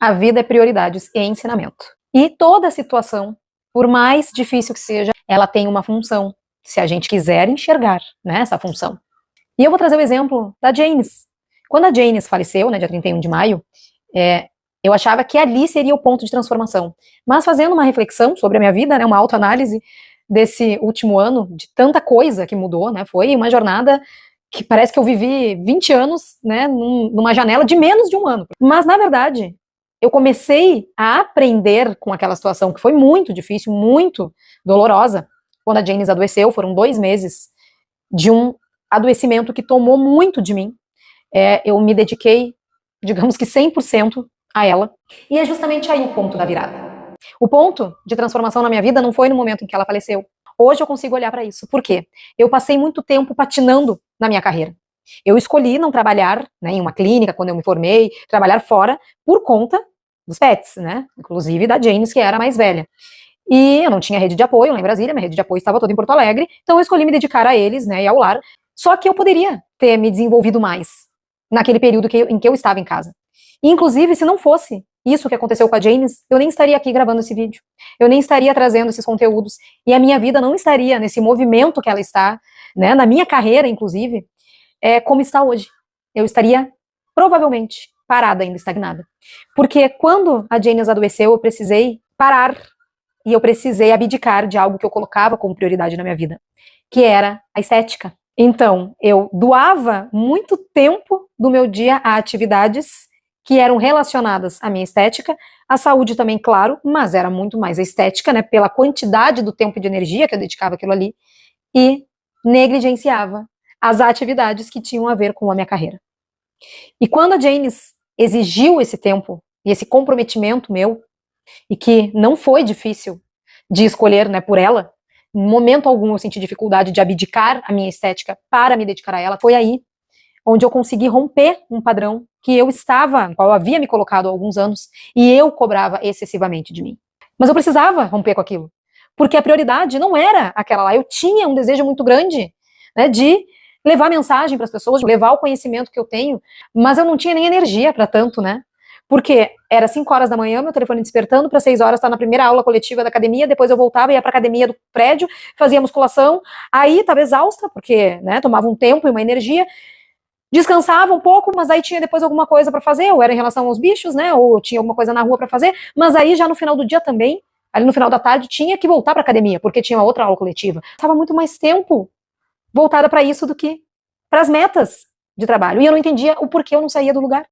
A vida é prioridades e ensinamento. E toda situação, por mais difícil que seja, ela tem uma função, se a gente quiser enxergar, né, essa função. E eu vou trazer o exemplo da Janice. Quando a Janice faleceu, né, dia 31 de maio, eu achava que ali seria o ponto de transformação. Mas fazendo uma reflexão sobre a minha vida, né, uma autoanálise desse último ano, de tanta coisa que mudou, né, foi uma jornada que parece que eu vivi 20 anos, né, numa janela de menos de um ano. Mas, na verdade, eu comecei a aprender com aquela situação que foi muito difícil, muito dolorosa. Quando a Janice adoeceu, foram 2 meses de um adoecimento que tomou muito de mim. Eu me dediquei, digamos que 100% a ela. E é justamente aí o ponto da virada. O ponto de transformação na minha vida não foi no momento em que ela faleceu. Hoje eu consigo olhar para isso. Por quê? Eu passei muito tempo patinando na minha carreira. Eu escolhi não trabalhar, né, em uma clínica quando eu me formei, trabalhar fora por conta dos pets, né? Inclusive da Janice, que era mais velha. E eu não tinha rede de apoio lá em Brasília, minha rede de apoio estava toda em Porto Alegre, então eu escolhi me dedicar a eles, né, e ao lar. Só que eu poderia ter me desenvolvido mais naquele período em que eu estava em casa. E, inclusive, se não fosse isso que aconteceu com a Janice, eu nem estaria aqui gravando esse vídeo. Eu nem estaria trazendo esses conteúdos. E a minha vida não estaria nesse movimento que ela está, né, na minha carreira, inclusive, como está hoje. Eu estaria, provavelmente, parada ainda, estagnada. Porque quando a Janice adoeceu, eu precisei parar e eu precisei abdicar de algo que eu colocava como prioridade na minha vida, que era a estética. Então, eu doava muito tempo do meu dia a atividades que eram relacionadas à minha estética, à saúde também, claro, mas era muito mais a estética, né, pela quantidade do tempo e de energia que eu dedicava àquilo ali, e negligenciava as atividades que tinham a ver com a minha carreira. E quando a Janice exigiu esse tempo e esse comprometimento meu, e que não foi difícil de escolher, né, por ela, em momento algum eu senti dificuldade de abdicar a minha estética para me dedicar a ela, foi aí onde eu consegui romper um padrão que eu estava, qual eu havia me colocado há alguns anos, e eu cobrava excessivamente de mim. Mas eu precisava romper com aquilo, porque a prioridade não era aquela lá, eu tinha um desejo muito grande, né, de levar mensagem para as pessoas, de levar o conhecimento que eu tenho, mas eu não tinha nem energia para tanto, né, porque era 5 horas da manhã, meu telefone despertando, para 6 horas estar na primeira aula coletiva da academia, depois eu voltava, ia para a academia do prédio, fazia musculação, aí estava exausta, porque, né, tomava um tempo e uma energia, descansava um pouco, mas aí tinha depois alguma coisa para fazer, ou era em relação aos bichos, né, ou tinha alguma coisa na rua para fazer, mas aí já no final do dia também, ali no final da tarde, tinha que voltar para a academia, porque tinha outra aula coletiva. Estava muito mais tempo voltada para isso do que para as metas de trabalho, e eu não entendia o porquê eu não saía do lugar.